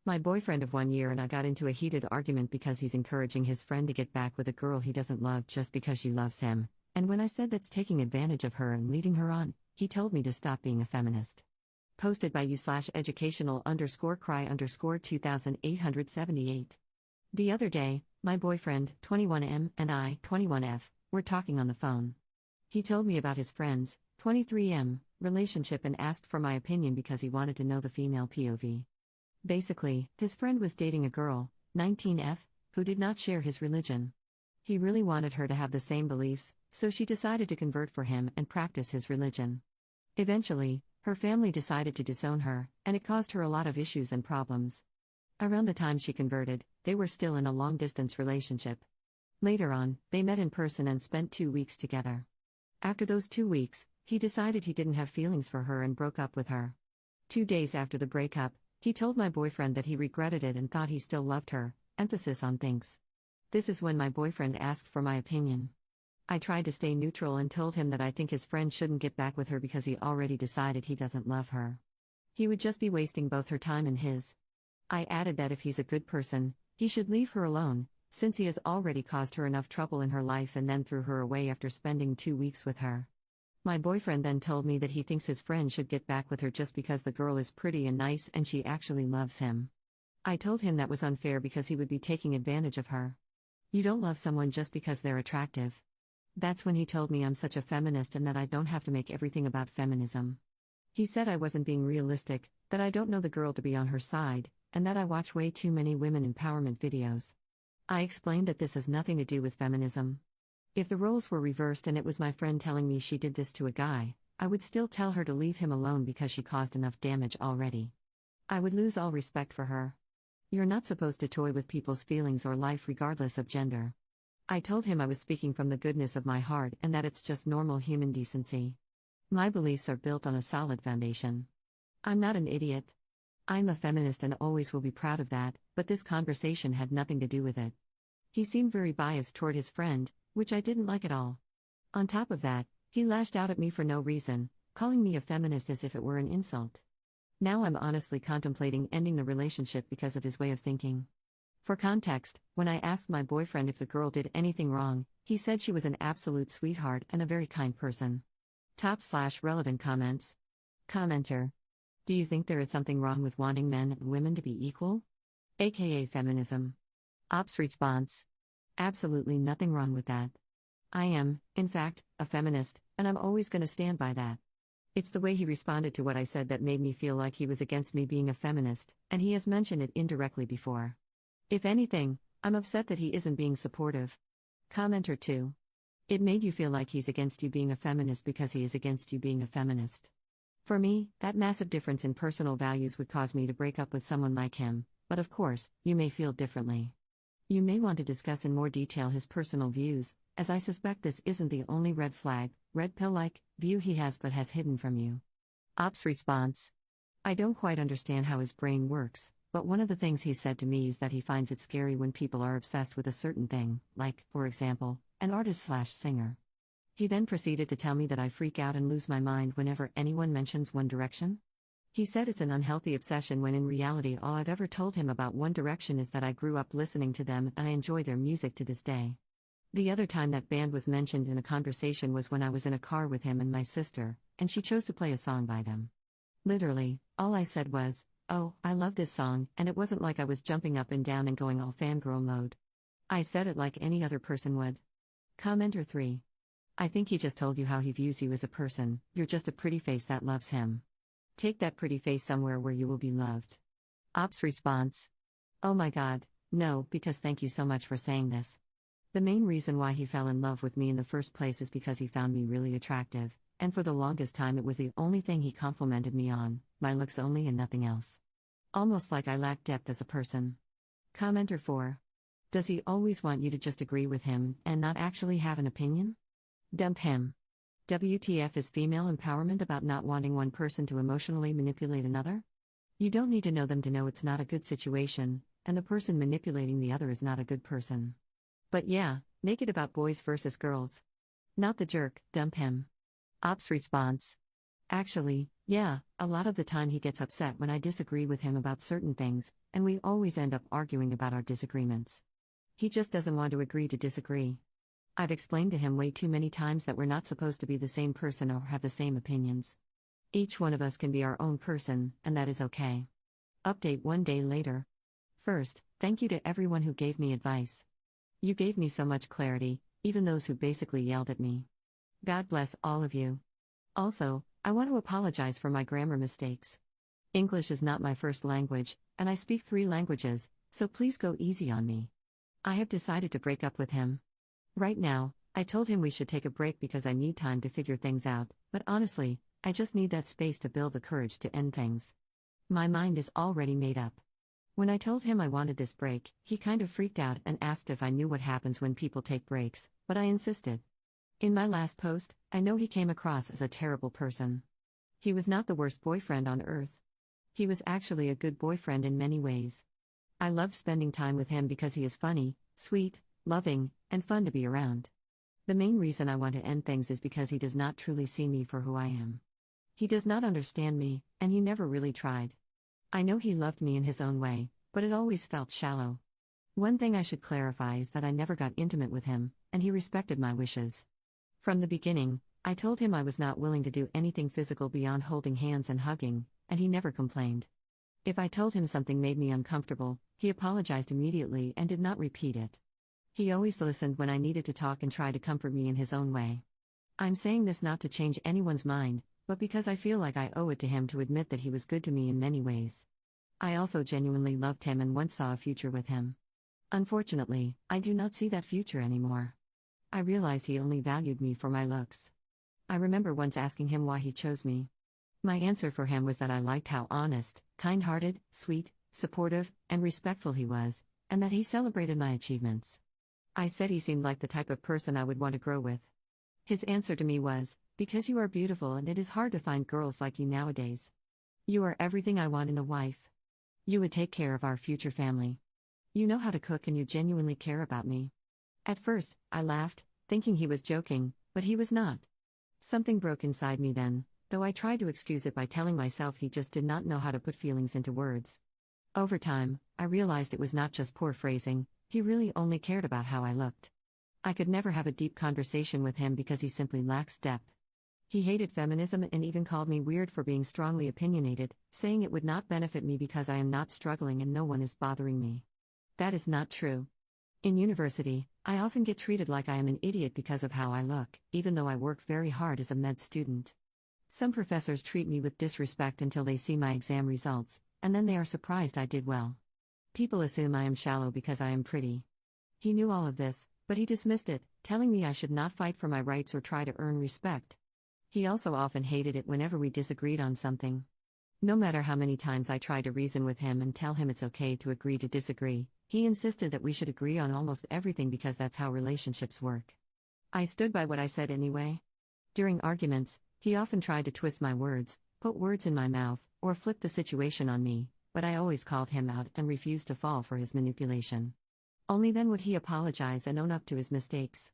My boyfriend of 1 year and I got into a heated argument because he's encouraging his friend to get back with a girl he doesn't love just because she loves him, and when I said that's taking advantage of her and leading her on, he told me to stop being a feminist. Posted by you/educational_cry_2878. The other day, my boyfriend, 21M, and I, 21F, were talking on the phone. He told me about his friend's, 23M, relationship and asked for my opinion because he wanted to know the female POV. Basically, his friend was dating a girl, 19F, who did not share his religion. He really wanted her to have the same beliefs, so she decided to convert for him and practice his religion. Eventually, her family decided to disown her, and it caused her a lot of issues and problems. Around the time she converted, they were still in a long-distance relationship. Later on, they met in person and spent 2 weeks together. After those 2 weeks, he decided he didn't have feelings for her and broke up with her. 2 days after the breakup, he told my boyfriend that he regretted it and thought he still loved her, emphasis on thinks. This is when my boyfriend asked for my opinion. I tried to stay neutral and told him that I think his friend shouldn't get back with her because he already decided he doesn't love her. He would just be wasting both her time and his. I added that if he's a good person, he should leave her alone, since he has already caused her enough trouble in her life and then threw her away after spending 2 weeks with her. My boyfriend then told me that he thinks his friend should get back with her just because the girl is pretty and nice and she actually loves him. I told him that was unfair because he would be taking advantage of her. You don't love someone just because they're attractive. That's when he told me I'm such a feminist and that I don't have to make everything about feminism. He said I wasn't being realistic, that I don't know the girl to be on her side, and that I watch way too many women empowerment videos. I explained that this has nothing to do with feminism. If the roles were reversed and it was my friend telling me she did this to a guy, I would still tell her to leave him alone because she caused enough damage already. I would lose all respect for her. You're not supposed to toy with people's feelings or life regardless of gender. I told him I was speaking from the goodness of my heart and that it's just normal human decency. My beliefs are built on a solid foundation. I'm not an idiot. I'm a feminist and always will be proud of that, but this conversation had nothing to do with it. He seemed very biased toward his friend, which I didn't like at all. On top of that, he lashed out at me for no reason, calling me a feminist as if it were an insult. Now I'm honestly contemplating ending the relationship because of his way of thinking. For context, when I asked my boyfriend if the girl did anything wrong, he said she was an absolute sweetheart and a very kind person. Top/relevant comments. Commenter. Do you think there is something wrong with wanting men and women to be equal? AKA feminism. Ops response. Absolutely nothing wrong with that. I am, in fact, a feminist, and I'm always going to stand by that. It's the way he responded to what I said that made me feel like he was against me being a feminist, and he has mentioned it indirectly before. If anything, I'm upset that he isn't being supportive. Commenter 2. It made you feel like he's against you being a feminist because he is against you being a feminist. For me, that massive difference in personal values would cause me to break up with someone like him, but of course, you may feel differently. You may want to discuss in more detail his personal views, as I suspect this isn't the only red flag, red pill-like, view he has but has hidden from you. Ops response. I don't quite understand how his brain works, but one of the things he said to me is that he finds it scary when people are obsessed with a certain thing, like, for example, an artist/singer. He then proceeded to tell me that I freak out and lose my mind whenever anyone mentions One Direction. He said it's an unhealthy obsession when in reality all I've ever told him about One Direction is that I grew up listening to them and I enjoy their music to this day. The other time that band was mentioned in a conversation was when I was in a car with him and my sister, and she chose to play a song by them. Literally, all I said was, "Oh, I love this song," and it wasn't like I was jumping up and down and going all fangirl mode. I said it like any other person would. Commenter 3. I think he just told you how he views you as a person, you're just a pretty face that loves him. Take that pretty face somewhere where you will be loved. Ops response. Oh my god, no, because thank you so much for saying this. The main reason why he fell in love with me in the first place is because he found me really attractive, and for the longest time it was the only thing he complimented me on, my looks only and nothing else. Almost like I lacked depth as a person. Commenter 4. Does he always want you to just agree with him and not actually have an opinion? Dump him. WTF is female empowerment about not wanting one person to emotionally manipulate another? You don't need to know them to know it's not a good situation, and the person manipulating the other is not a good person. But yeah, make it about boys versus girls. Not the jerk, dump him. Ops response. Actually, yeah, a lot of the time he gets upset when I disagree with him about certain things, and we always end up arguing about our disagreements. He just doesn't want to agree to disagree. I've explained to him way too many times that we're not supposed to be the same person or have the same opinions. Each one of us can be our own person, and that is okay. Update 1 day later. First, thank you to everyone who gave me advice. You gave me so much clarity, even those who basically yelled at me. God bless all of you. Also, I want to apologize for my grammar mistakes. English is not my first language, and I speak 3 languages, so please go easy on me. I have decided to break up with him. Right now, I told him we should take a break because I need time to figure things out, but honestly, I just need that space to build the courage to end things. My mind is already made up. When I told him I wanted this break, he kind of freaked out and asked if I knew what happens when people take breaks, but I insisted. In my last post, I know he came across as a terrible person. He was not the worst boyfriend on earth. He was actually a good boyfriend in many ways. I loved spending time with him because he is funny, sweet, loving, and fun to be around. The main reason I want to end things is because he does not truly see me for who I am. He does not understand me, and he never really tried. I know he loved me in his own way, but it always felt shallow. One thing I should clarify is that I never got intimate with him, and he respected my wishes. From the beginning, I told him I was not willing to do anything physical beyond holding hands and hugging, and he never complained. If I told him something made me uncomfortable, he apologized immediately and did not repeat it. He always listened when I needed to talk and tried to comfort me in his own way. I'm saying this not to change anyone's mind, but because I feel like I owe it to him to admit that he was good to me in many ways. I also genuinely loved him and once saw a future with him. Unfortunately, I do not see that future anymore. I realized he only valued me for my looks. I remember once asking him why he chose me. My answer for him was that I liked how honest, kind-hearted, sweet, supportive, and respectful he was, and that he celebrated my achievements. I said he seemed like the type of person I would want to grow with. His answer to me was, "Because you are beautiful and it is hard to find girls like you nowadays. You are everything I want in a wife. You would take care of our future family. You know how to cook and you genuinely care about me." At first, I laughed, thinking he was joking, but he was not. Something broke inside me then, though I tried to excuse it by telling myself he just did not know how to put feelings into words. Over time, I realized it was not just poor phrasing, he really only cared about how I looked. I could never have a deep conversation with him because he simply lacks depth. He hated feminism and even called me weird for being strongly opinionated, saying it would not benefit me because I am not struggling and no one is bothering me. That is not true. In university, I often get treated like I am an idiot because of how I look, even though I work very hard as a med student. Some professors treat me with disrespect until they see my exam results, and then they are surprised I did well. People assume I am shallow because I am pretty. He knew all of this, but he dismissed it, telling me I should not fight for my rights or try to earn respect. He also often hated it whenever we disagreed on something. No matter how many times I tried to reason with him and tell him it's okay to agree to disagree, he insisted that we should agree on almost everything because that's how relationships work. I stood by what I said anyway. During arguments, he often tried to twist my words, put words in my mouth, or flip the situation on me, but I always called him out and refused to fall for his manipulation. Only then would he apologize and own up to his mistakes.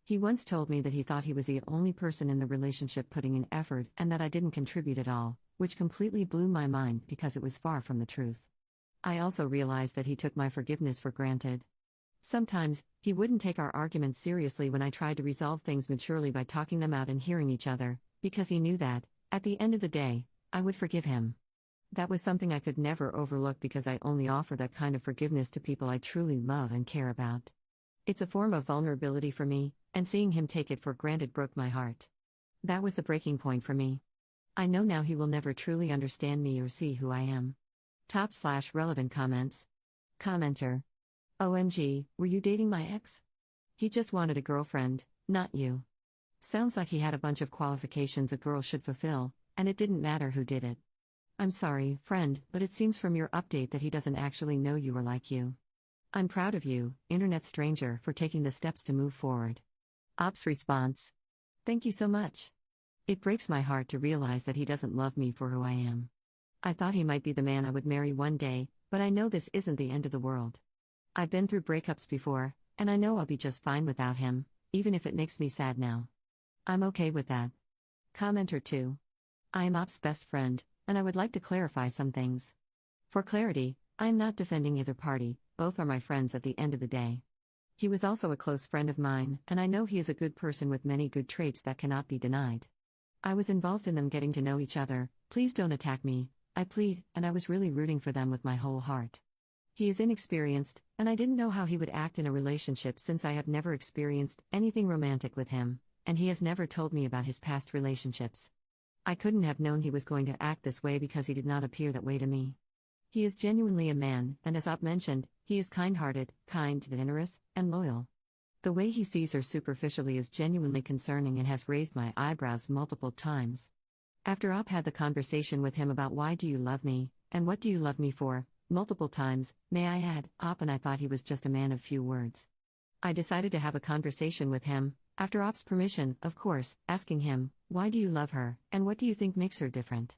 He once told me that he thought he was the only person in the relationship putting in effort and that I didn't contribute at all, which completely blew my mind because it was far from the truth. I also realized that he took my forgiveness for granted. Sometimes, he wouldn't take our arguments seriously when I tried to resolve things maturely by talking them out and hearing each other, because he knew that, at the end of the day, I would forgive him. That was something I could never overlook because I only offer that kind of forgiveness to people I truly love and care about. It's a form of vulnerability for me, and seeing him take it for granted broke my heart. That was the breaking point for me. I know now he will never truly understand me or see who I am. Top/relevant comments. Commenter. OMG, were you dating my ex? He just wanted a girlfriend, not you. Sounds like he had a bunch of qualifications a girl should fulfill, and it didn't matter who did it. I'm sorry, friend, but it seems from your update that he doesn't actually know you or like you. I'm proud of you, internet stranger, for taking the steps to move forward. Ops response. Thank you so much. It breaks my heart to realize that he doesn't love me for who I am. I thought he might be the man I would marry one day, but I know this isn't the end of the world. I've been through breakups before, and I know I'll be just fine without him, even if it makes me sad now. I'm okay with that. Commenter 2. I am Op's best friend, and I would like to clarify some things. For clarity, I am not defending either party, both are my friends at the end of the day. He was also a close friend of mine, and I know he is a good person with many good traits that cannot be denied. I was involved in them getting to know each other. Please don't attack me, I plead, and I was really rooting for them with my whole heart. He is inexperienced, and I didn't know how he would act in a relationship since I have never experienced anything romantic with him, and he has never told me about his past relationships. I couldn't have known he was going to act this way because he did not appear that way to me. He is genuinely a man, and as Op mentioned, he is kind-hearted, kind, generous, and loyal. The way he sees her superficially is genuinely concerning and has raised my eyebrows multiple times. After Op had the conversation with him about why do you love me, and what do you love me for, multiple times, may I add, Op and I thought he was just a man of few words. I decided to have a conversation with him, after Op's permission, of course, asking him, why do you love her, and what do you think makes her different?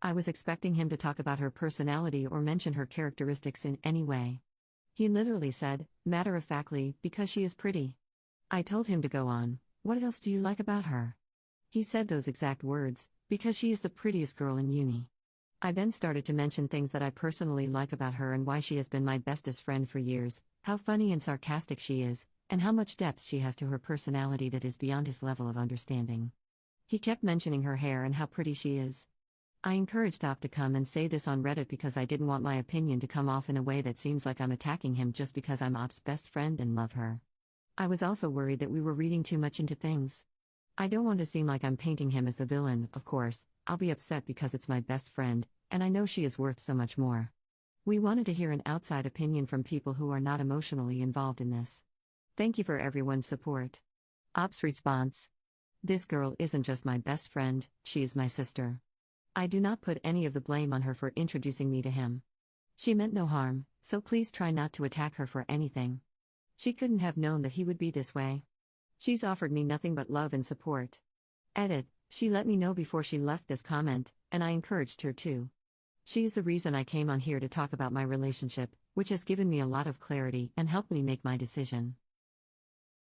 I was expecting him to talk about her personality or mention her characteristics in any way. He literally said, matter-of-factly, because she is pretty. I told him to go on, what else do you like about her? He said those exact words, because she is the prettiest girl in uni. I then started to mention things that I personally like about her and why she has been my bestest friend for years, how funny and sarcastic she is, and how much depth she has to her personality that is beyond his level of understanding. He kept mentioning her hair and how pretty she is. I encouraged Op to come and say this on Reddit because I didn't want my opinion to come off in a way that seems like I'm attacking him just because I'm Op's best friend and love her. I was also worried that we were reading too much into things. I don't want to seem like I'm painting him as the villain, of course. I'll be upset because it's my best friend, and I know she is worth so much more. We wanted to hear an outside opinion from people who are not emotionally involved in this. Thank you for everyone's support. Op's response. This girl isn't just my best friend, she is my sister. I do not put any of the blame on her for introducing me to him. She meant no harm, so please try not to attack her for anything. She couldn't have known that he would be this way. She's offered me nothing but love and support. Edit, she let me know before she left this comment, and I encouraged her to. She is the reason I came on here to talk about my relationship, which has given me a lot of clarity and helped me make my decision.